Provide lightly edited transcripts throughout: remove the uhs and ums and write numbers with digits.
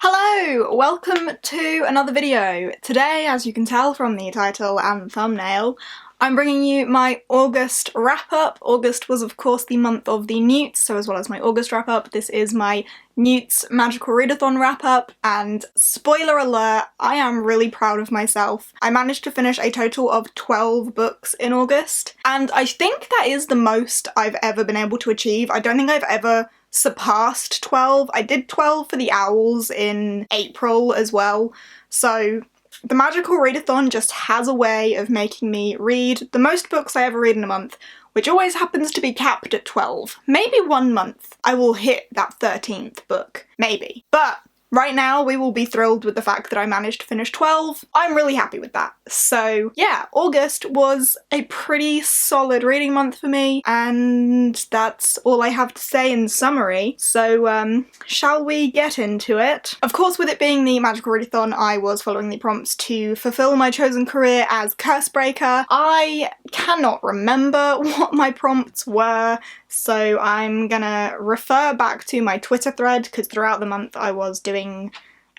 Hello! Welcome to another video. Today, as you can tell from the title and thumbnail, I'm bringing you my August wrap-up. August was of course the month of the NEWTs, so as well as my August wrap-up, this is my NEWTs Magical Readathon wrap-up, and spoiler alert, I am really proud of myself. I managed to finish a total of 12 books in August, and I think that is the most I've ever been able to achieve. I don't think I've ever surpassed 12. I did 12 for the Owls in April as well, so the Magical Readathon just has a way of making me read the most books I ever read in a month, which always happens to be capped at 12. Maybe one month I will hit that 13th book, maybe. But right now we will be thrilled with the fact that I managed to finish 12. I'm really happy with that. So yeah, August was a pretty solid reading month for me, and that's all I have to say in summary. So shall we get into it? Of course, with it being the Magical Readathon, I was following the prompts to fulfill my chosen career as Cursebreaker. I cannot remember what my prompts were, so I'm gonna refer back to my Twitter thread, because throughout the month I was doing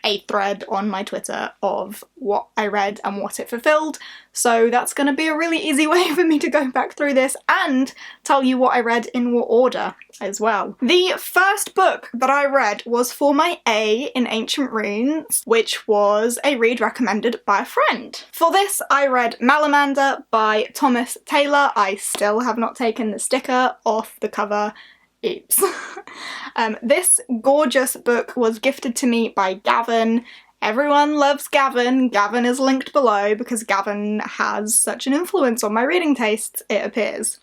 a thread on my Twitter of what I read and what it fulfilled, so that's gonna be a really easy way for me to go back through this and tell you what I read in what order as well. The first book that I read was for my A in Ancient Runes, which was a read recommended by a friend. For this I read Malamander by Thomas Taylor. I still have not taken the sticker off the cover. Oops. This gorgeous book was gifted to me by Gavin. Everyone loves Gavin. Gavin is linked below because Gavin has such an influence on my reading tastes, it appears.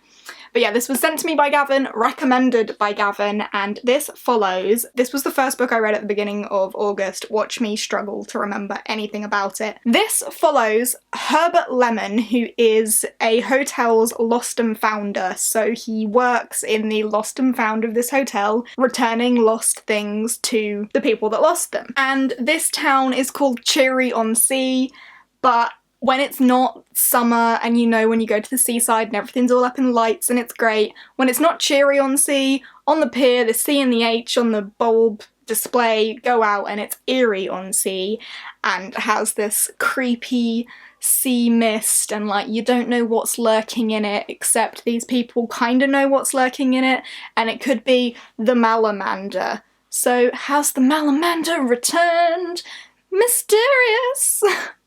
But yeah, this was sent to me by Gavin, recommended by Gavin, and this follows. This was the first book I read at the beginning of August. Watch me struggle to remember anything about it. This follows Herbert Lemon, who is a hotel's lost and founder. So he works in the lost and found of this hotel, returning lost things to the people that lost them. And this town is called Cheery-on-Sea, but when it's not summer and you know when you go to the seaside and everything's all up in lights and it's great, when it's not Cheery-on-Sea, on the pier, the C and the H on the bulb display go out and it's Eerie-on-Sea and has this creepy sea mist and like you don't know what's lurking in it, except these people kind of know what's lurking in it, and it could be the Malamander. So has the Malamander returned? Mysterious!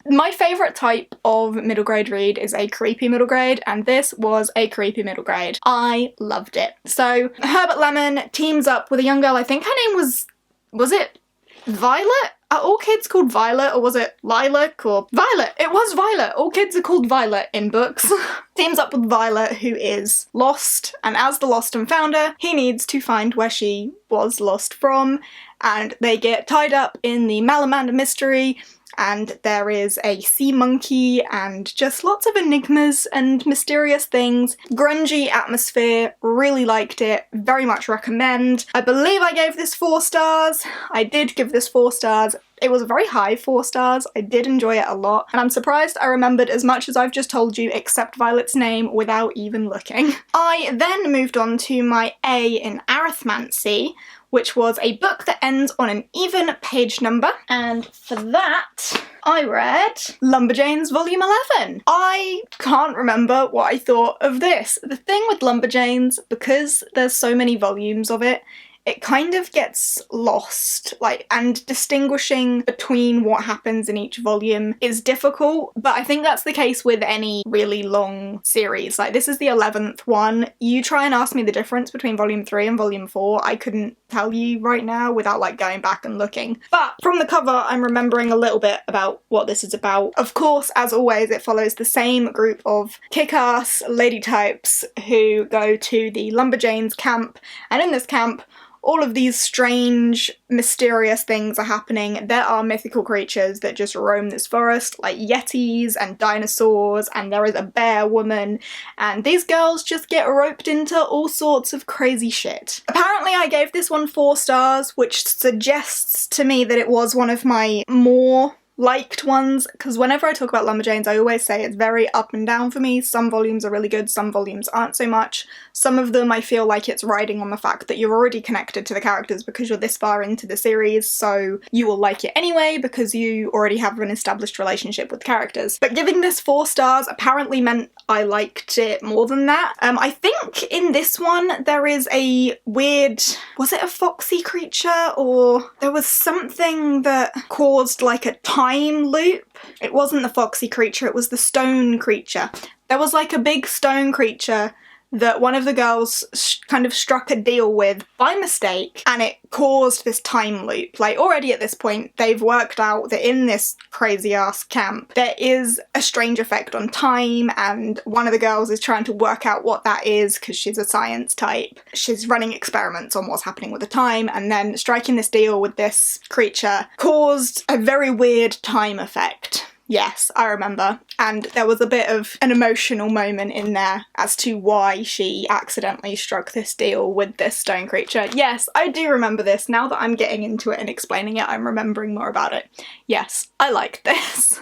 My favourite type of middle grade read is a creepy middle grade, and this was a creepy middle grade. I loved it. So Herbert Lemon teams up with a young girl, I think her name was it Violet? Are all kids called Violet, or was it Lilac or Violet? It was Violet. All kids are called Violet in books. Teams up with Violet, who is lost, and as the lost and founder, he needs to find where she was lost from, and they get tied up in the Malamander mystery, and there is a sea monkey and just lots of enigmas and mysterious things. Grungy atmosphere, really liked it, very much recommend. I believe I gave this 4 stars. I did give this 4 stars. It was a very high 4 stars. I did enjoy it a lot, and I'm surprised I remembered as much as I've just told you except Violet's name without even looking. I then moved on to my A in Arithmancy, which was a book that ends on an even page number, and for that I read Lumberjanes Volume 11. I can't remember what I thought of this. The thing with Lumberjanes, because there's so many volumes of it, it kind of gets lost, like, and distinguishing between what happens in each volume is difficult, but I think that's the case with any really long series. Like, this is the 11th one. You try and ask me the difference between volume 3 and volume 4, I couldn't tell you right now without, like, going back and looking. But from the cover, I'm remembering a little bit about what this is about. Of course, as always, it follows the same group of kick-ass lady types who go to the Lumberjanes camp, and in this camp, all of these strange, mysterious things are happening. There are mythical creatures that just roam this forest, like yetis and dinosaurs, and there is a bear woman, and these girls just get roped into all sorts of crazy shit. Apparently I gave this one 4 stars, which suggests to me that it was one of my more liked ones, because whenever I talk about Lumberjanes I always say it's very up and down for me. Some volumes are really good, some volumes aren't so much. Some of them I feel like it's riding on the fact that you're already connected to the characters because you're this far into the series, so you will like it anyway because you already have an established relationship with characters. But giving this 4 stars apparently meant I liked it more than that. I think in this one there is a weird, was it a foxy creature, or there was something that caused like a time loop? It wasn't the foxy creature, it was the stone creature. There was like a big stone creature that one of the girls kind of struck a deal with by mistake, and it caused this time loop. Like, already at this point they've worked out that in this crazy ass camp there is a strange effect on time, and one of the girls is trying to work out what that is because she's a science type. She's running experiments on what's happening with the time, and then striking this deal with this creature caused a very weird time effect. Yes, I remember. And there was a bit of an emotional moment in there as to why she accidentally struck this deal with this stone creature. Yes, I do remember this. Now that I'm getting into it and explaining it, I'm remembering more about it. Yes, I liked this.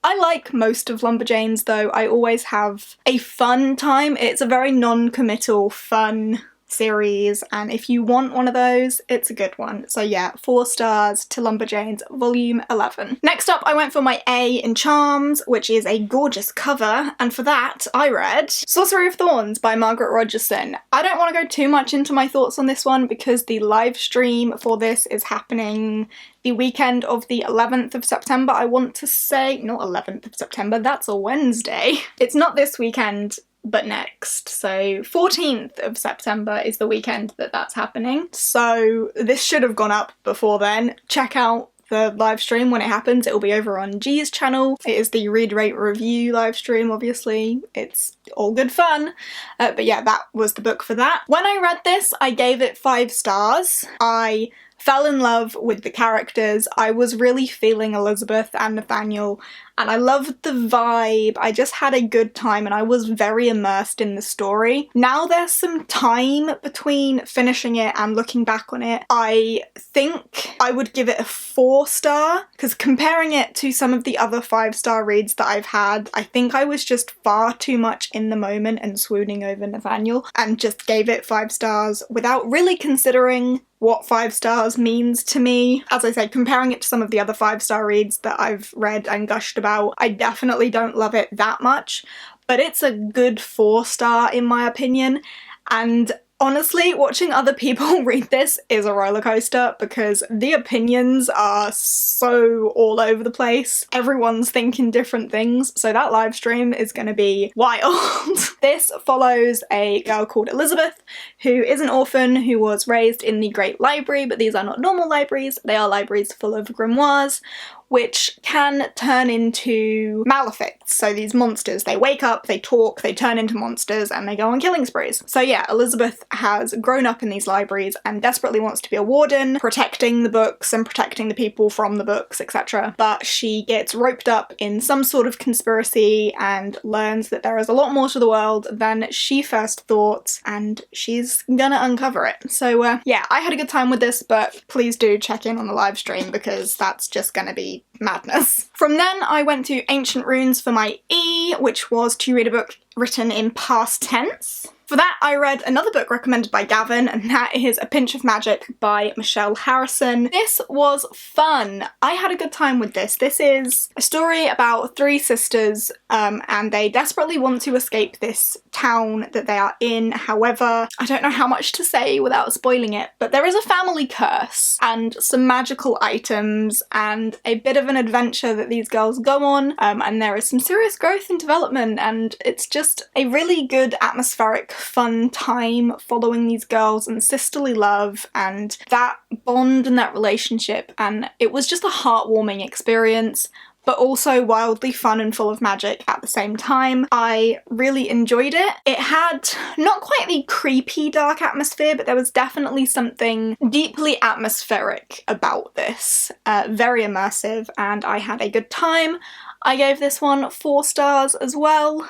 I like most of Lumberjanes though. I always have a fun time. It's a very non-committal, fun series, and if you want one of those, it's a good one. So yeah, 4 stars to Lumberjanes volume 11. Next up I went for my A in Charms, which is a gorgeous cover, and for that I read Sorcery of Thorns by Margaret Rogerson. I don't want to go too much into my thoughts on this one because the live stream for this is happening the weekend of the 11th of September. I want to say, not 11th of September, that's a Wednesday. It's not this weekend, but next. So 14th of September is the weekend that that's happening. So this should have gone up before then. Check out the live stream when it happens. It will be over on G's channel. It is the Read, Rate, Review live stream, obviously. It's all good fun. But yeah, that was the book for that. When I read this, I gave it 5 stars. I fell in love with the characters. I was really feeling Elizabeth and Nathaniel, and I loved the vibe. I just had a good time and I was very immersed in the story. Now there's some time between finishing it and looking back on it. I think I would give it a 4 star, because comparing it to some of the other 5-star reads that I've had, I think I was just far too much in the moment and swooning over Nathaniel and just gave it 5 stars without really considering what 5 stars means to me. As I said, comparing it to some of the other 5-star reads that I've read and gushed about, I definitely don't love it that much, but it's a good 4 star in my opinion. And honestly, watching other people read this is a roller coaster because the opinions are so all over the place. Everyone's thinking different things, so that live stream is going to be wild. This follows a girl called Elizabeth, who is an orphan who was raised in the Great Library, but these are not normal libraries, they are libraries full of grimoires, which can turn into malefics. So these monsters, they wake up, they talk, they turn into monsters, and they go on killing sprees. So yeah, Elizabeth has grown up in these libraries and desperately wants to be a warden, protecting the books and protecting the people from the books, etc. But she gets roped up in some sort of conspiracy and learns that there is a lot more to the world than she first thought, and she's gonna uncover it. So yeah, I had a good time with this, but please do check in on the live stream because that's just gonna be madness. From then I went to Ancient Runes for my E, which was to read a book written in past tense. For that I read another book recommended by Gavin, and that is A Pinch of Magic by Michelle Harrison. This was fun. I had a good time with this. This is a story about 3 sisters and they desperately want to escape this town that they are in. However, I don't know how much to say without spoiling it, but there is a family curse and some magical items and a bit of an adventure that these girls go on, and there is some serious growth and development, and it's just a really good atmospheric fun time following these girls and sisterly love and that bond and that relationship, and it was just a heartwarming experience, but also wildly fun and full of magic at the same time. I really enjoyed it. It had not quite the creepy dark atmosphere, but there was definitely something deeply atmospheric about this. Very immersive, and I had a good time. I gave this one 4 stars as well.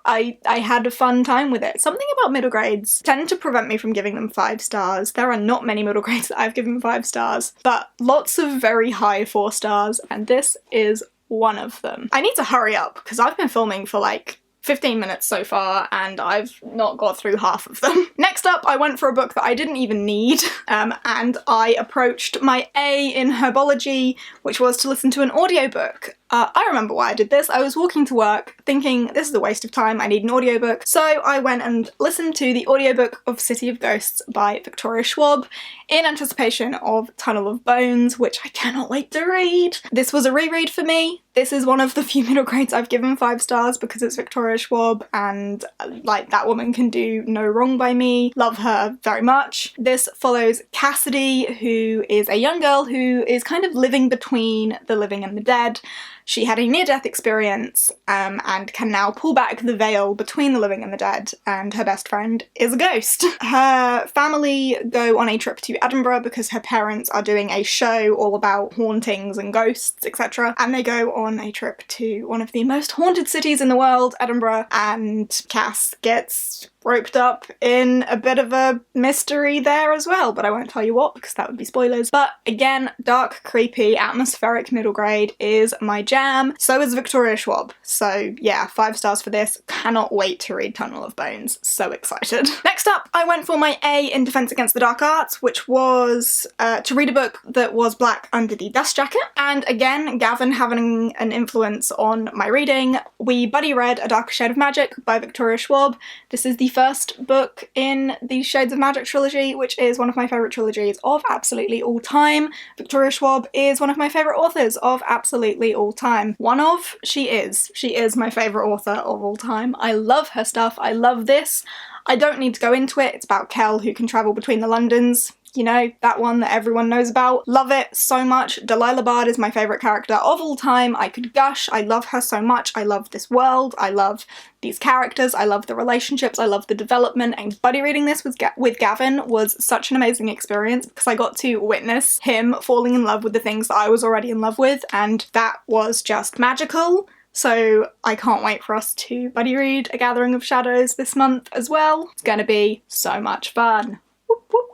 I had a fun time with it. Something about middle grades tend to prevent me from giving them 5 stars. There are not many middle grades that I've given 5 stars, but lots of very high 4 stars, and this is one of them. I need to hurry up because I've been filming for like 15 minutes so far and I've not got through half of them. Next up, I went for a book that I didn't even need, and I approached my A in herbology, which was to listen to an audiobook. I remember why I did this. I was walking to work thinking this is a waste of time, I need an audiobook. So I went and listened to the audiobook of City of Ghosts by Victoria Schwab in anticipation of Tunnel of Bones, which I cannot wait to read. This was a reread for me. This is one of the few middle grades I've given 5 stars because it's Victoria Schwab and like that woman can do no wrong by me. Love her very much. This follows Cassidy, who is a young girl who is kind of living between the living and the dead. She had a near-death experience and can now pull back the veil between the living and the dead, and her best friend is a ghost. Her family go on a trip to Edinburgh because her parents are doing a show all about hauntings and ghosts, etc. And they go on a trip to one of the most haunted cities in the world, Edinburgh, and Cass gets roped up in a bit of a mystery there as well, but I won't tell you what because that would be spoilers. But again, dark, creepy, atmospheric middle grade is my jam. So is Victoria Schwab. So yeah, 5 stars for this. Cannot wait to read Tunnel of Bones. So excited. Next up, I went for my A in Defense Against the Dark Arts, which was to read a book that was black under the dust jacket. And again, Gavin having an influence on my reading, we buddy read A Darker Shade of Magic by Victoria Schwab. This is the first book in the Shades of Magic trilogy, which is one of my favourite trilogies of absolutely all time. Victoria Schwab is one of my favourite authors of absolutely all time. She is my favourite author of all time. I love her stuff, I love this. I don't need to go into it, it's about Kel who can travel between the Londons. You know, that one that everyone knows about. Love it so much. Delilah Bard is my favourite character of all time. I could gush. I love her so much. I love this world. I love these characters. I love the relationships. I love the development. And buddy reading this with Gavin was such an amazing experience because I got to witness him falling in love with the things that I was already in love with, and that was just magical. So I can't wait for us to buddy read A Gathering of Shadows this month as well. It's gonna be so much fun.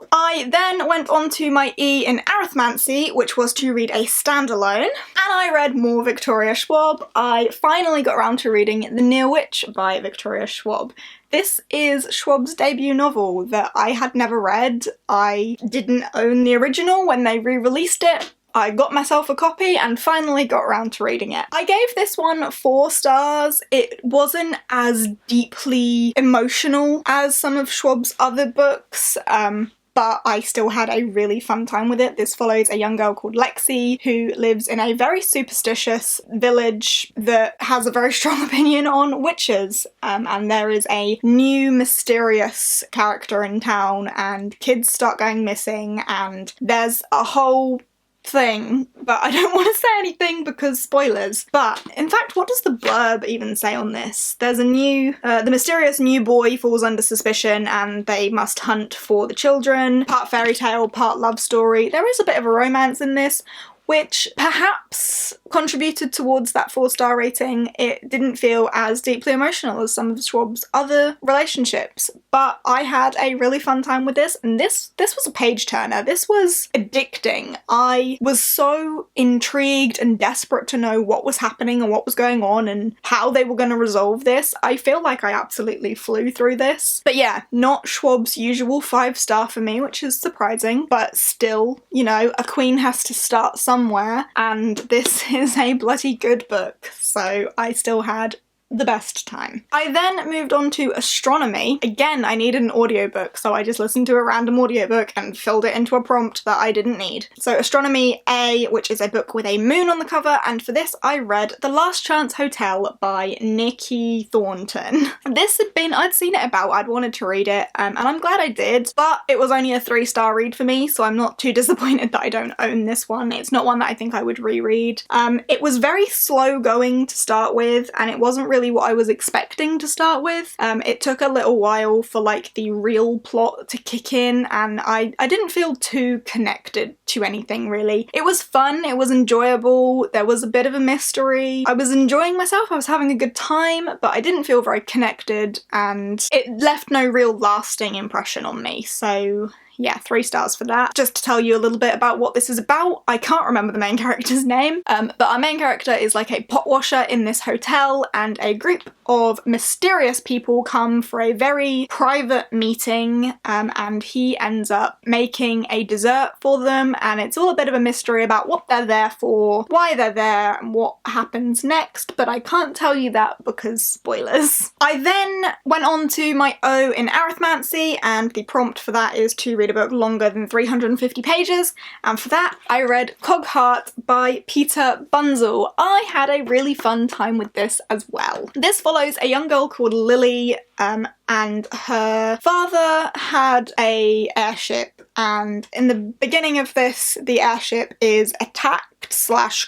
I then went on to my E in Arithmancy, which was to read a standalone, and I read more Victoria Schwab. I finally got around to reading The Near Witch by Victoria Schwab. This is Schwab's debut novel that I had never read. I didn't own the original when they re-released it. I got myself a copy and finally got around to reading it. I gave this one 4 stars. It wasn't as deeply emotional as some of Schwab's other books, but I still had a really fun time with it. This follows a young girl called Lexi who lives in a very superstitious village that has a very strong opinion on witches, and there is a new mysterious character in town and kids start going missing and there's a whole thing, but I don't want to say anything because spoilers. But in fact, what does the blurb even say on this? There's a the mysterious new boy falls under suspicion and they must hunt for the children. Part fairy tale, part love story. There is a bit of a romance in this, which perhaps contributed towards that 4-star rating. It didn't feel as deeply emotional as some of Schwab's other relationships, but I had a really fun time with this, and this was a page-turner. This was addicting. I was so intrigued and desperate to know what was happening and what was going on and how they were going to resolve this. I feel like I absolutely flew through this. But yeah, not Schwab's usual 5-star for me, which is surprising, but still, you know, a queen has to start somewhere, and this is a bloody good book, so I still had the best time. I then moved on to astronomy. Again, I needed an audiobook, so I just listened to a random audiobook and filled it into a prompt that I didn't need. So Astronomy A, which is a book with a moon on the cover, and for this I read The Last Chance Hotel by Nikki Thornton. I'd seen it about, I'd wanted to read it, and I'm glad I did, but it was only a 3-star read for me, so I'm not too disappointed that I don't own this one. It's not one that I think I would reread. It was very slow going to start with, and it wasn't really really what I was expecting to start with. It took a little while for like the real plot to kick in, and I didn't feel too connected to anything really. It was fun, it was enjoyable, there was a bit of a mystery, I was enjoying myself, I was having a good time, but I didn't feel very connected and it left no real lasting impression on me, so yeah, 3 stars for that. Just to tell you a little bit about what this is about, I can't remember the main character's name, but our main character is like a pot washer in this hotel, and a group of mysterious people come for a very private meeting, and he ends up making a dessert for them, and it's all a bit of a mystery about what they're there for, why they're there, and what happens next, but I can't tell you that because spoilers. I then went on to my O in arithmancy, and the prompt for that is to read a book longer than 350 pages, and for that I read Cogheart by Peter Bunzel. I had a really fun time with this as well. This follows a young girl called Lily, and her father had a airship, and in the beginning of this the airship is attacked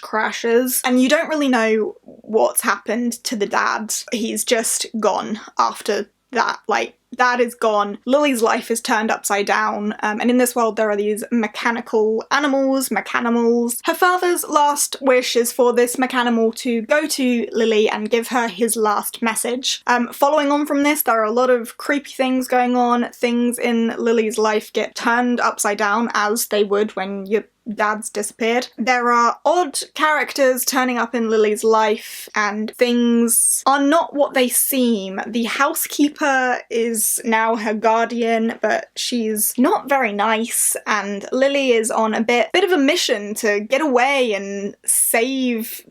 / crashes, and you don't really know what's happened to the dad. He's just gone after that. Like, dad is gone, Lily's life is turned upside down, and in this world there are these mechanical animals, mechanimals. Her father's last wish is for this mechanimal to go to Lily and give her his last message. Following on from this, there are a lot of creepy things going on. Things in Lily's life get turned upside down, as they would when your dad's disappeared. There are odd characters turning up in Lily's life, and things are not what they seem. The housekeeper is now her guardian, but she's not very nice, and Lily is on a bit of a mission to get away and save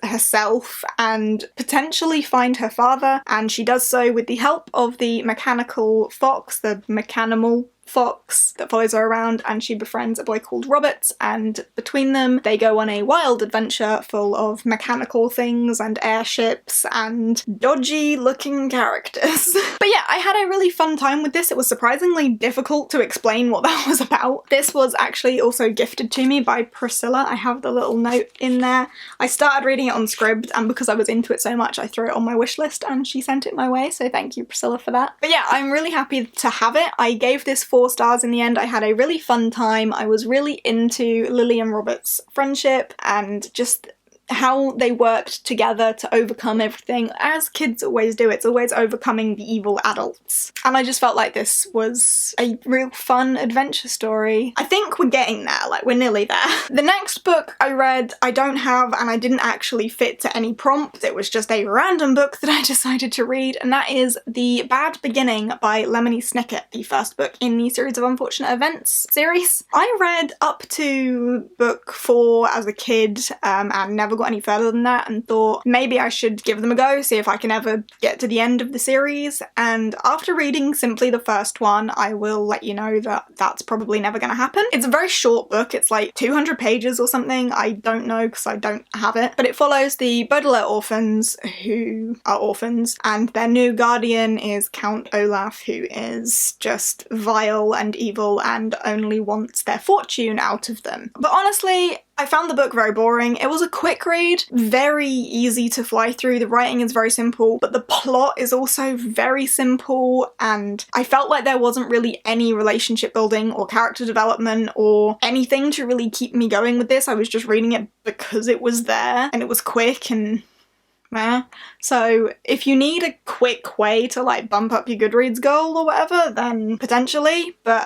herself and potentially find her father, and she does so with the help of the mechanical fox, the mechanimal fox that follows her around, and she befriends a boy called Robert, and between them they go on a wild adventure full of mechanical things and airships and dodgy looking characters. But yeah, I had a really fun time with this. It was surprisingly difficult to explain what that was about. This was actually also gifted to me by Priscilla. I have the little note in there. I started reading it on Scribd, and because I was into it so much I threw it on my wish list and she sent it my way, so thank you Priscilla for that. But yeah, I'm really happy to have it. I gave this 4 stars in the end. I had a really fun time. I was really into Lily and Robert's friendship and just how they worked together to overcome everything, as kids always do. It's always overcoming the evil adults. And I just felt like this was a real fun adventure story. I think we're getting there, like we're nearly there. The next book I read I don't have, and I didn't actually fit to any prompt. It was just a random book that I decided to read, and that is The Bad Beginning by Lemony Snicket, the first book in the Series of Unfortunate Events series. I read up to book 4 as a kid, and never got any further than that, and thought maybe I should give them a go, see if I can ever get to the end of the series, and after reading simply the first one I will let you know that that's probably never gonna happen. It's a very short book, it's like 200 pages or something, I don't know because I don't have it, but it follows the Baudelaire orphans, who are orphans, and their new guardian is Count Olaf, who is just vile and evil and only wants their fortune out of them. But honestly, I found the book very boring. It was a quick read, very easy to fly through, the writing is very simple, but the plot is also very simple, and I felt like there wasn't really any relationship building or character development or anything to really keep me going with this. I was just reading it because it was there, and it was quick and meh. So if you need a quick way to like bump up your Goodreads goal or whatever, then potentially, but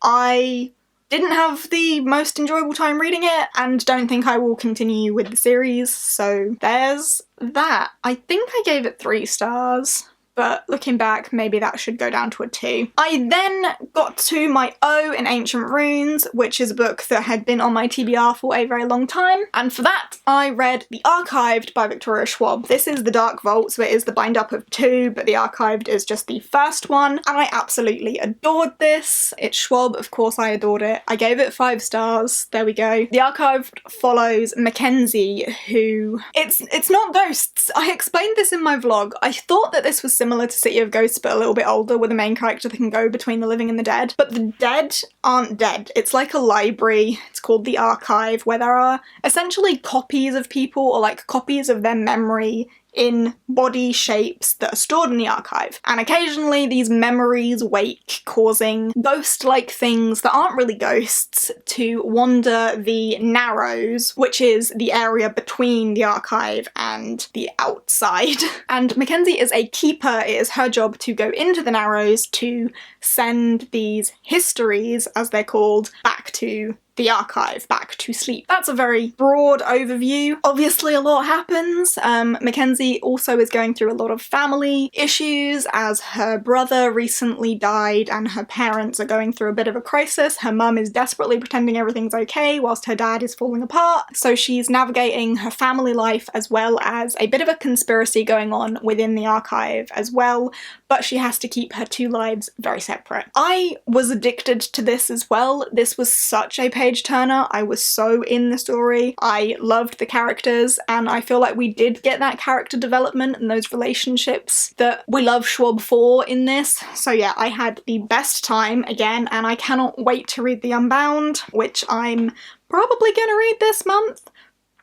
I didn't have the most enjoyable time reading it, and don't think I will continue with the series, so there's that. I think I gave it 3 stars. But looking back, maybe that should go down to a 2. I then got to my O in Ancient Runes, which is a book that had been on my TBR for a very long time, and for that I read The Archived by Victoria Schwab. This is the Dark Vault, so it is the bind up of 2, but The Archived is just the first one, and I absolutely adored this. It's Schwab, of course I adored it. I gave it 5 stars, there we go. The Archived follows Mackenzie, who... It's not ghosts. I explained this in my vlog. I thought that this was similar to City of Ghosts but a little bit older, with a main character that can go between the living and the dead. But the dead aren't dead. It's like a library. It's called The Archive, where there are essentially copies of people, or like copies of their memory in body shapes that are stored in the archive. And occasionally these memories wake, causing ghost-like things that aren't really ghosts to wander the Narrows, which is the area between the archive and the outside. And Mackenzie is a keeper. It is her job to go into the Narrows to send these histories, as they're called, back to the archive, back to sleep. That's a very broad overview. Obviously a lot happens. Mackenzie also is going through a lot of family issues as her brother recently died and her parents are going through a bit of a crisis. Her mum is desperately pretending everything's okay whilst her dad is falling apart. So she's navigating her family life as well as a bit of a conspiracy going on within the archive as well, but she has to keep her two lives very separate. I was addicted to this as well. This was such a page turner. I was so in the story. I loved the characters, and I feel like we did get that character development and those relationships that we love Schwab for in this. So yeah, I had the best time again, and I cannot wait to read The Unbound, which I'm probably gonna read this month.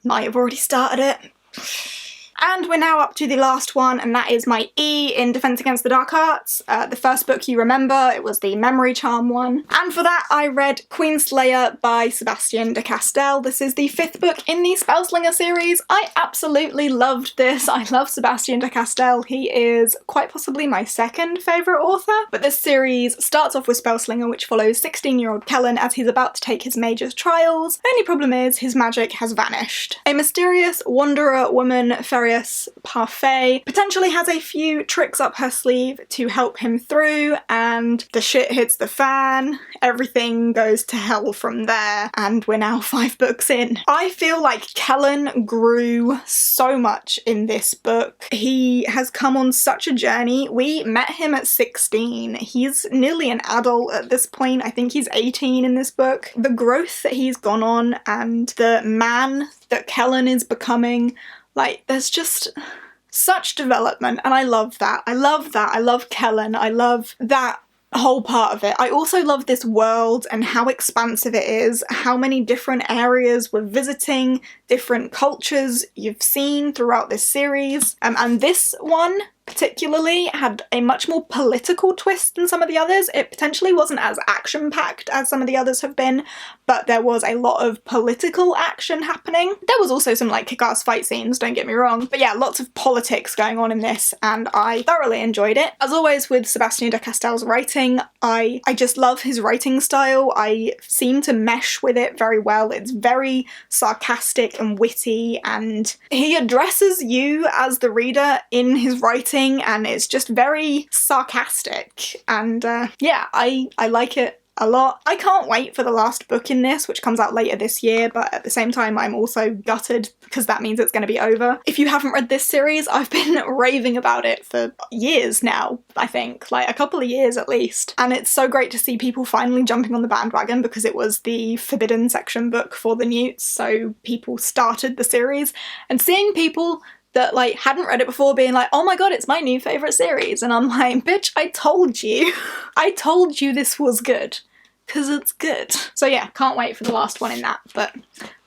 Might have already started it. And we're now up to the last one, and that is my E in Defense Against the Dark Arts. The first book you remember, it was the Memory Charm one. And for that I read Queenslayer by Sebastian de Castell. This is the 5th book in the Spellslinger series. I absolutely loved this. I love Sebastian de Castell. He is quite possibly my second favourite author. But this series starts off with Spellslinger, which follows 16-year-old Kellen as he's about to take his major trials. Only problem is his magic has vanished. A mysterious wanderer woman, Parfait, potentially has a few tricks up her sleeve to help him through, and the shit hits the fan, everything goes to hell from there, and we're now 5 books in. I feel like Kellen grew so much in this book. He has come on such a journey. We met him at 16. He's nearly an adult at this point. I think he's 18 in this book. The growth that he's gone on and the man that Kellen is becoming, like, there's just such development, and I love that. I love that. I love Kellen. I love that whole part of it. I also love this world and how expansive it is, how many different areas we're visiting, different cultures you've seen throughout this series. And this one particularly had a much more political twist than some of the others. It potentially wasn't as action-packed as some of the others have been, but there was a lot of political action happening. There was also some like kick-ass fight scenes, don't get me wrong, but yeah, lots of politics going on in this, and I thoroughly enjoyed it. As always with Sebastian de Castell's writing, I just love his writing style. I seem to mesh with it very well. It's very sarcastic and witty, and he addresses you as the reader in his writing, and it's just very sarcastic, and yeah, I like it a lot. I can't wait for the last book in this, which comes out later this year, but at the same time I'm also gutted because that means it's going to be over. If you haven't read this series, I've been raving about it for years now, I think, like a couple of years at least, and it's so great to see people finally jumping on the bandwagon because it was the forbidden section book for the NEWTs, so people started the series, and seeing people that like hadn't read it before being like, oh my god, it's my new favourite series, and I'm like, bitch, I told you. I told you this was good. Because it's good. So yeah, can't wait for the last one in that, but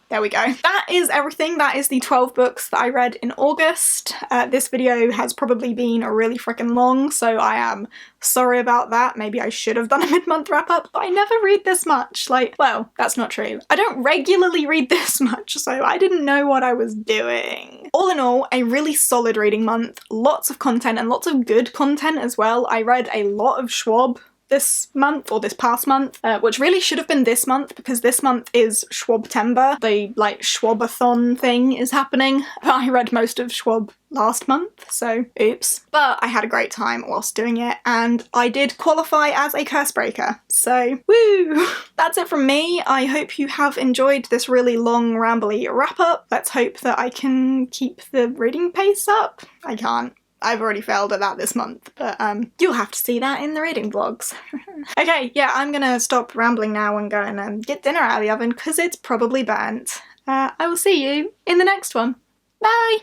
there we go. That is everything. That is the 12 books that I read in August. This video has probably been really freaking long, so I am sorry about that. Maybe I should have done a mid-month wrap-up, but I never read this much. Like, well, that's not true. I don't regularly read this much, so I didn't know what I was doing. All in all, a really solid reading month. Lots of content and lots of good content as well. I read a lot of Schwab this month, or this past month, which really should have been this month because this month is Schwabtember. The like Schwabathon thing is happening. I read most of Schwab last month, so oops. But I had a great time whilst doing it, and I did qualify as a curse breaker, so woo! That's it from me. I hope you have enjoyed this really long rambly wrap up. Let's hope that I can keep the reading pace up. I can't. I've already failed at that this month, but you'll have to see that in the reading vlogs. Okay, yeah, I'm gonna stop rambling now and go and get dinner out of the oven because it's probably burnt. I will see you in the next one. Bye!